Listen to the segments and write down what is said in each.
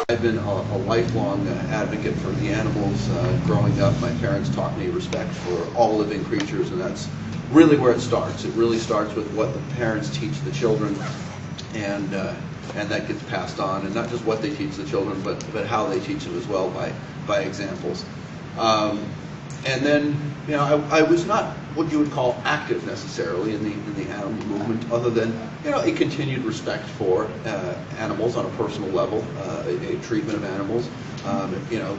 I've been a lifelong advocate for the animals. Growing up, my parents taught me respect for all living creatures, and that's really where it starts. It really starts with what the parents teach the children, and that gets passed on, and not just what they teach the children, but how they teach them as well by examples. And then, you know, I was not what you would call active necessarily in the animal movement, other than, you know, a continued respect for animals on a personal level, a treatment of animals. You know,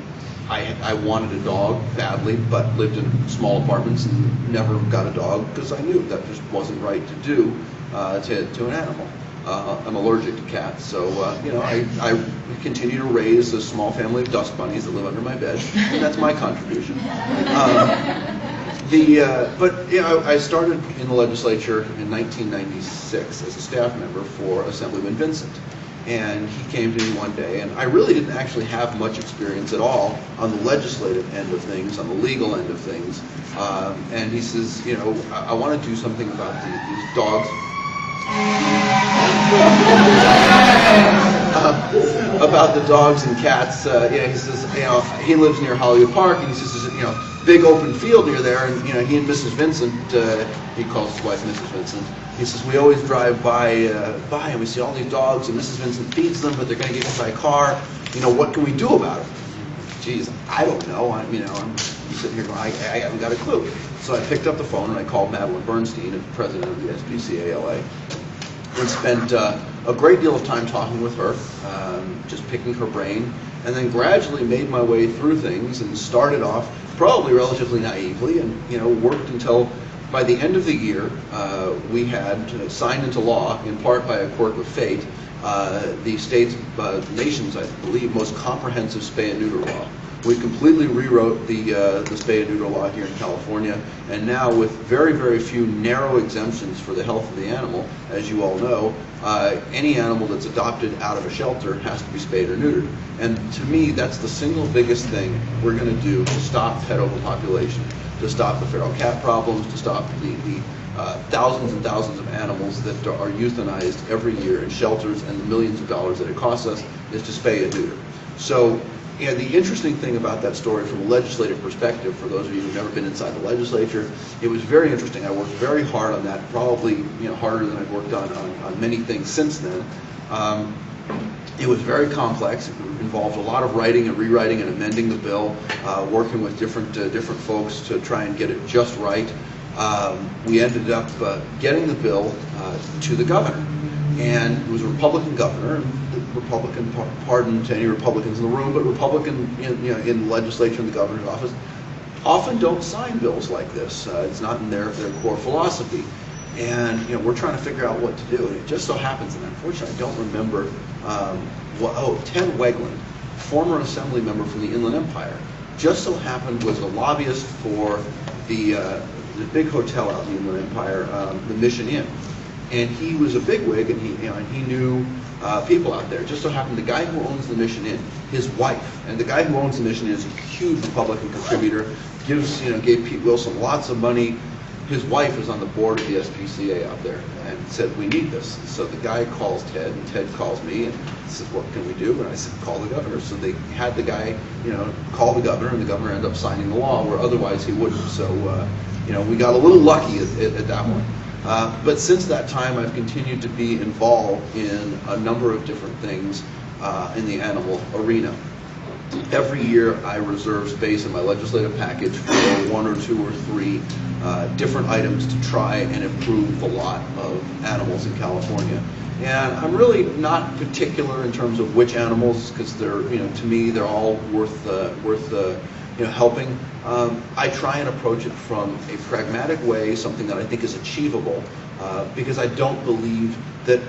I wanted a dog badly, but lived in small apartments and never got a dog because I knew that just wasn't right to do to an animal. I'm allergic to cats, so you know, I continue to raise a small family of dust bunnies that live under my bed, and that's my contribution. But you know, I started in the legislature in 1996 as a staff member for Assemblyman Vincent, and he came to me one day, and I really didn't actually have much experience at all on the legislative end of things, on the legal end of things, and he says, you know, I want to do something about these dogs. About the dogs and cats. You know, he says, you know, he lives near Hollywood Park, and he says, you know, big open field near there, and you know, he and Mrs. Vincent, he calls his wife Mrs. Vincent. He says, we always drive by and we see all these dogs, and Mrs. Vincent feeds them, but they're going to get hit by a car. You know, what can we do about it? Geez, I don't know. I'm sitting here going, I haven't got a clue. So I picked up the phone and I called Madeline Bernstein, the president of the SPCA-LA, and spent a great deal of time talking with her, just picking her brain, and then gradually made my way through things and started off probably relatively naively, and you know, worked until by the end of the year we had signed into law, in part by a quirk of fate, the state's nation's, I believe, most comprehensive spay and neuter law. We completely rewrote the spay and neuter law here in California, and now with very, very few narrow exemptions for the health of the animal, as you all know, any animal that's adopted out of a shelter has to be spayed or neutered. And to me, that's the single biggest thing we're going to do to stop pet overpopulation, to stop the feral cat problems, to stop the thousands and thousands of animals that are euthanized every year in shelters, and the millions of dollars that it costs us, is to spay and neuter. So, yeah, the interesting thing about that story from a legislative perspective, for those of you who've never been inside the legislature, it was very interesting. I worked very hard on that, probably, you know, harder than I've worked on many things since then. It was very complex. It involved a lot of writing and rewriting and amending the bill, working with different folks to try and get it just right. We ended up getting the bill to the governor, and it was a Republican governor. And the Republican, pardon to any Republicans in the room, but Republican in the legislature and the governor's office often don't sign bills like this. It's not in their core philosophy. And you know, we're trying to figure out what to do. And it just so happens, and unfortunately I don't remember, Ted Wegland, former assembly member from the Inland Empire, just so happened was a lobbyist for the big hotel out in the Inland Empire, the Mission Inn. And he was a bigwig, and he knew people out there. Just so happened the guy who owns the Mission Inn, his wife, and the guy who owns the Mission Inn is a huge Republican contributor, gave Pete Wilson lots of money. His wife is on the board of the SPCA out there, and said, we need this. So the guy calls Ted, and Ted calls me and says, what can we do? And I said, call the governor. So they had the guy, call the governor, and the governor ended up signing the law, where otherwise he wouldn't. So, we got a little lucky at that one. But since that time, I've continued to be involved in a number of different things in the animal arena. Every year, I reserve space in my legislative package for one or two or three different items to try and improve the lot of animals in California. And I'm really not particular in terms of which animals, because they're, to me, they're all worth helping. I try and approach it from a pragmatic way, something that I think is achievable, because I don't believe that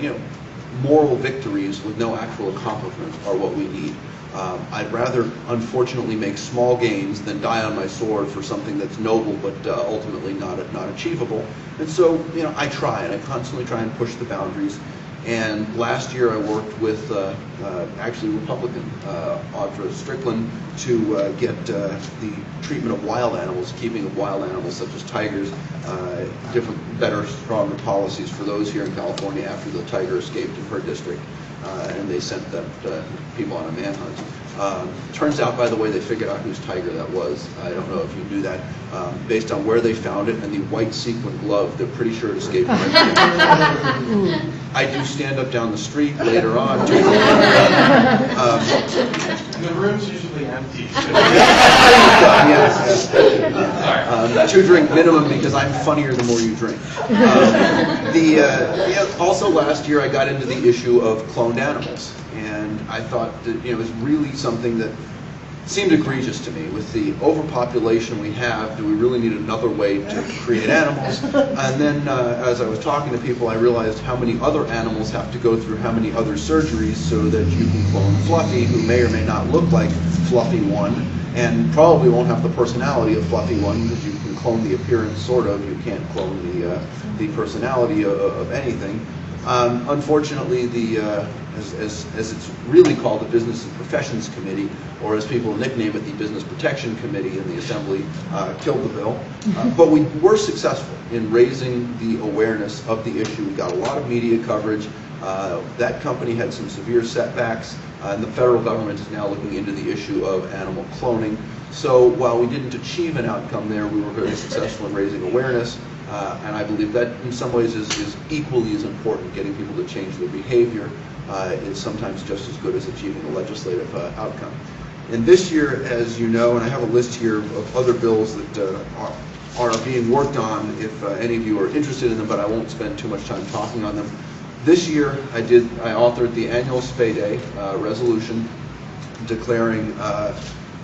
moral victories with no actual accomplishment are what we need. I'd rather, unfortunately, make small gains than die on my sword for something that's noble but ultimately not achievable. And so, I try, and I constantly try and push the boundaries. And last year I worked with actually Republican Audra Strickland to get the treatment of wild animals, keeping of wild animals such as tigers, different, better, stronger policies for those here in California after the tiger escaped in her district. and they sent that people on a manhunt. Turns out, by the way, they figured out whose tiger that was. I don't know if you knew that. Based on where they found it and the white sequin glove, they're pretty sure it escaped from my I do stand up down the street later on. The room's usually empty. Yes. 2 drink minimum because I'm funnier the more you drink. Also last year I got into the issue of cloned animals, and I thought that it was really something that seemed egregious to me. With the overpopulation we have, do we really need another way to create animals? And then as I was talking to people, I realized how many other animals have to go through how many other surgeries so that you can clone Fluffy, who may or may not look like Fluffy 1, and probably won't have the personality of Fluffy 1, because you can clone the appearance, sort of. You can't clone the personality of anything. Unfortunately, as it's really called, the Business and Professions Committee, or as people nickname it, the Business Protection Committee in the Assembly, killed the bill. But we were successful in raising the awareness of the issue. We got a lot of media coverage. That company had some severe setbacks, and the federal government is now looking into the issue of animal cloning. So while we didn't achieve an outcome there, we were very successful in raising awareness. And I believe that in some ways is equally as important. Getting people to change their behavior is sometimes just as good as achieving a legislative outcome. And this year, as you know, and I have a list here of other bills that are being worked on, if any of you are interested in them, but I won't spend too much time talking on them. This year, I authored the annual Spay Day resolution declaring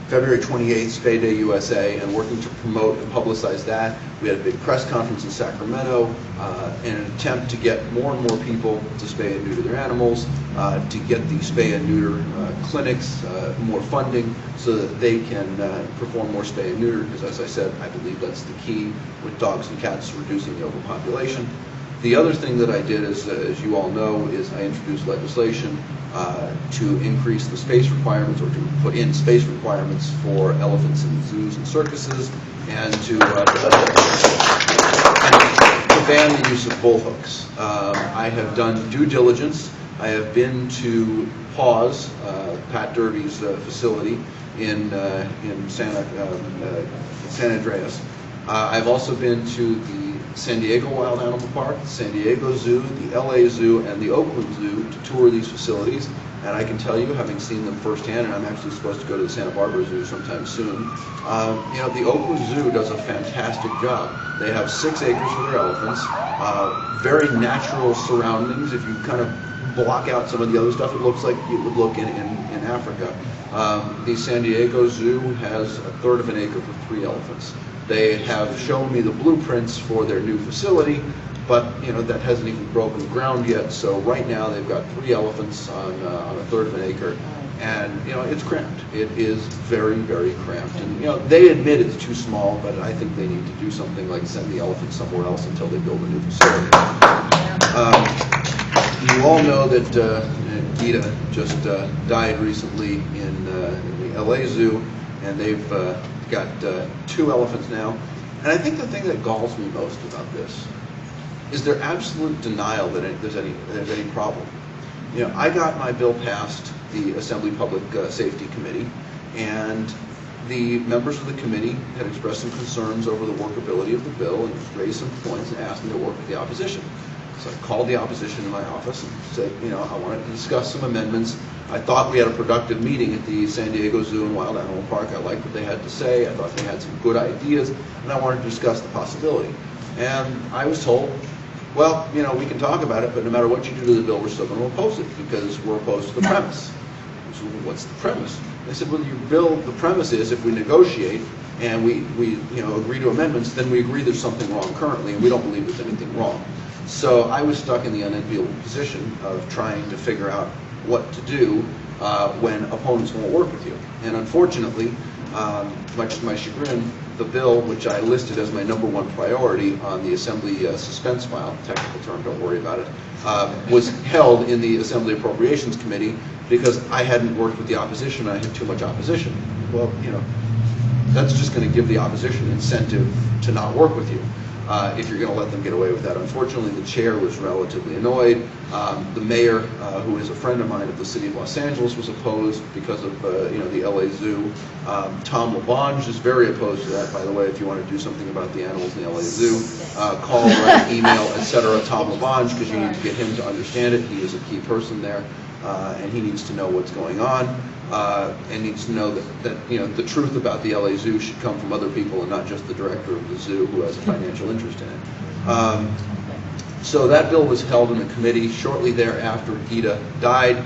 February 28th, Spay Day USA, and working to promote and publicize that. We had a big press conference in Sacramento in an attempt to get more and more people to spay and neuter their animals, to get the spay and neuter clinics more funding so that they can perform more spay and neuter, because as I said, I believe that's the key with dogs and cats, reducing the overpopulation. The other thing that I did, as you all know, is I introduced legislation to increase the space requirements, or to put in space requirements for elephants in zoos and circuses, and to ban the use of bullhooks. I have done due diligence. I have been to PAWS, Pat Derby's facility in San Andreas. I've also been to the San Diego Wild Animal Park, the San Diego Zoo, the LA Zoo, and the Oakland Zoo to tour these facilities. And I can tell you, having seen them firsthand, and I'm actually supposed to go to the Santa Barbara Zoo sometime soon, the Oakland Zoo does a fantastic job. They have 6 acres for their elephants, very natural surroundings. If you kind of block out some of the other stuff, it looks like it would look in Africa. The San Diego Zoo has 1/3 of an acre for 3 elephants. They have shown me the blueprints for their new facility, but that hasn't even broken ground yet. So right now they've got 3 elephants on 1/3 of an acre, and it's cramped. It is very, very cramped. And they admit it's too small, but I think they need to do something like send the elephants somewhere else until they build a new facility. You all know that Gita just died recently in the LA Zoo, and they've got 2 elephants now. And I think the thing that galls me most about this is their absolute denial that there's any problem. I got my bill passed the Assembly Public Safety Committee, and the members of the committee had expressed some concerns over the workability of the bill and raised some points and asked me to work with the opposition. So I called the opposition in my office and said, I wanted to discuss some amendments. I thought we had a productive meeting at the San Diego Zoo and Wild Animal Park. I liked what they had to say. I thought they had some good ideas, and I wanted to discuss the possibility. And I was told, well, we can talk about it, but no matter what you do to the bill, we're still going to oppose it because we're opposed to the premise. So what's the premise? They said, well, your bill, the premise is if we negotiate and we agree to amendments, then we agree there's something wrong currently, and we don't believe there's anything wrong. So I was stuck in the unenviable position of trying to figure out what to do when opponents won't work with you. And unfortunately, much to my chagrin, the bill, which I listed as my #1 priority on the Assembly suspense file, technical term, don't worry about it, was held in the Assembly Appropriations Committee because I hadn't worked with the opposition. I had too much opposition. Well, that's just going to give the opposition incentive to not work with you. if you're going to let them get away with that. Unfortunately, the chair was relatively annoyed. The mayor, who is a friend of mine of the city of Los Angeles, was opposed because of the LA Zoo. Tom Levine is very opposed to that, by the way. If you want to do something about the animals in the LA Zoo, call, write, email, etc. Tom Levine, because you need to get him to understand it. He is a key person there, and he needs to know what's going on, and needs to know that the truth about the LA Zoo should come from other people and not just the director of the zoo who has a financial interest in it. So that bill was held in the committee shortly thereafter. Gita died,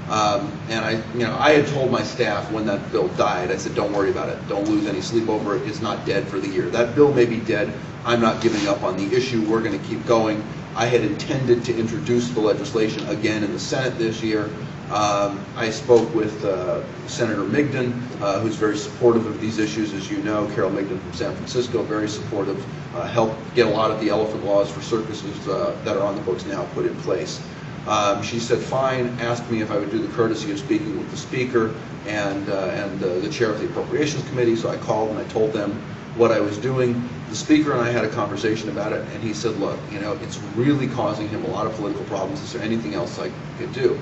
and I had told my staff when that bill died, I said, don't worry about it, don't lose any sleep over it. It's not dead for the year. That bill may be dead. I'm not giving up on the issue. We're going to keep going. I had intended to introduce the legislation again in the Senate this year. I spoke with Senator Migden, who's very supportive of these issues, as you know. Carol Migden from San Francisco, very supportive, helped get a lot of the elephant laws for circuses that are on the books now put in place. She said, fine, asked me if I would do the courtesy of speaking with the Speaker and the Chair of the Appropriations Committee, so I called and I told them what I was doing. The Speaker and I had a conversation about it, and he said, look, it's really causing him a lot of political problems. Is there anything else I could do?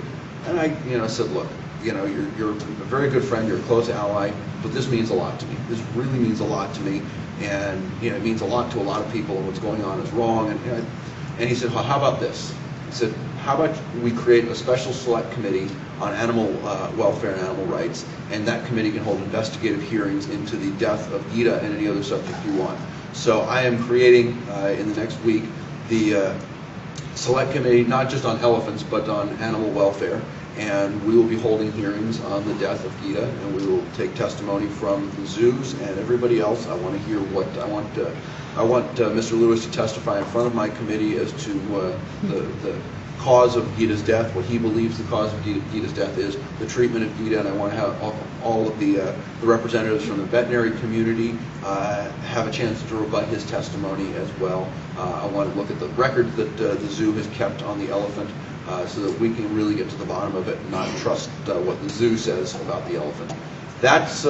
And I said, look, you're a very good friend, you're a close ally, but this means a lot to me. This really means a lot to me, and it means a lot to a lot of people, and what's going on is wrong. And he said, well, how about this? He said, how about we create a special select committee on animal welfare and animal rights, and that committee can hold investigative hearings into the death of Gita and any other subject you want. So I am creating in the next week the select committee, not just on elephants, but on animal welfare, and we will be holding hearings on the death of Gita, and we will take testimony from the zoos and everybody else. I want to hear what I want Mr. Lewis to testify in front of my committee as to the cause of Gita's death, what he believes the cause of Gita's death is, the treatment of Gita, and I want to have all of the representatives from the veterinary community have a chance to rebut his testimony as well. I want to look at the record that the zoo has kept on the elephant so that we can really get to the bottom of it and not trust what the zoo says about the elephant. That's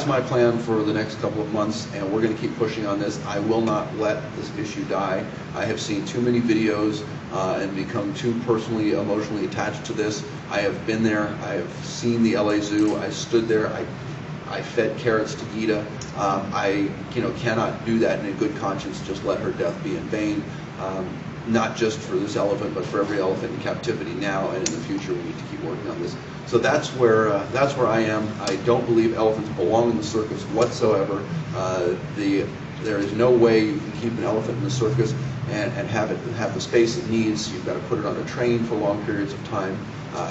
my plan for the next couple of months, and we're going to keep pushing on this. I will not let this issue die. I have seen too many videos and become too personally, emotionally attached to this. I have been there. I have seen the LA Zoo. I stood there. I fed carrots to Gita. I cannot do that in a good conscience, just let her death be in vain. Not just for this elephant, but for every elephant in captivity now and in the future. We need to keep working on this. So that's where I am. I don't believe elephants belong in the circus whatsoever. There is no way you can keep an elephant in the circus and have the space it needs. You've got to put it on a train for long periods of time.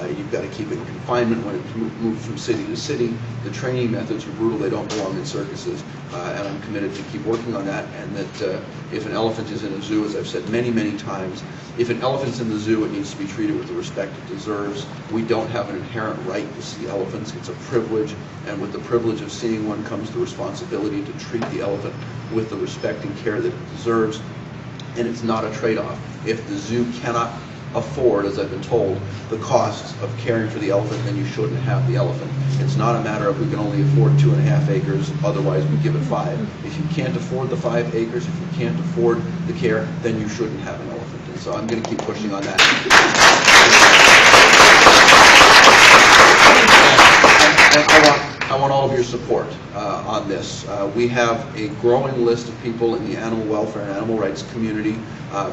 You've got to keep it in confinement when it moves from city to city. The training methods are brutal. They don't belong in circuses. And I'm committed to keep working on that. And that if an elephant is in a zoo, as I've said many, many times, if an elephant's in the zoo, it needs to be treated with the respect it deserves. We don't have an inherent right to see elephants. It's a privilege. And with the privilege of seeing one comes the responsibility to treat the elephant with the respect and care that it deserves. And it's not a trade-off. If the zoo cannot afford, as I've been told, the costs of caring for the elephant, then you shouldn't have the elephant. It's not a matter of we can only afford 2.5 acres, otherwise we give it 5. If you can't afford the 5 acres, if you can't afford the care, then you shouldn't have an elephant. And so I'm going to keep pushing on that. And I want all of your support on this. We have a growing list of people in the animal welfare and animal rights community.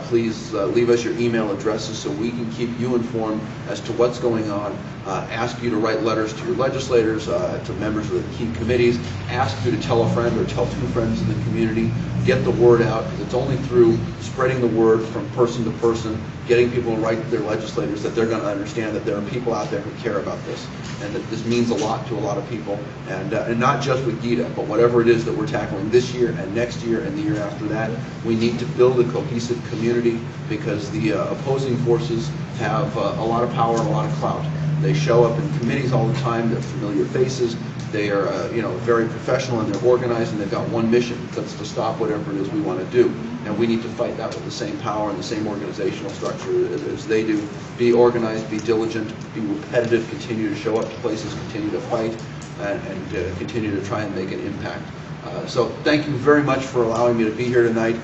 Please leave us your email addresses so we can keep you informed as to what's going on. Ask you to write letters to your legislators, to members of the key committees. Ask you to tell a friend or tell 2 friends in the community. Get the word out, because it's only through spreading the word from person to person, getting people to write to their legislators, that they're going to understand that there are people out there who care about this, and that this means a lot to a lot of people, and not just with Gita, but whatever it is that we're tackling this year and next year and the year after that. We need to build a cohesive community, because the opposing forces have a lot of power and a lot of clout. They show up in committees all the time. They're familiar faces. They are, very professional, and they're organized, and they've got one mission: that's to stop whatever it is we want to do. And we need to fight that with the same power and the same organizational structure as they do. Be organized, be diligent, be repetitive, continue to show up to places, continue to fight, and continue to try and make an impact. So thank you very much for allowing me to be here tonight.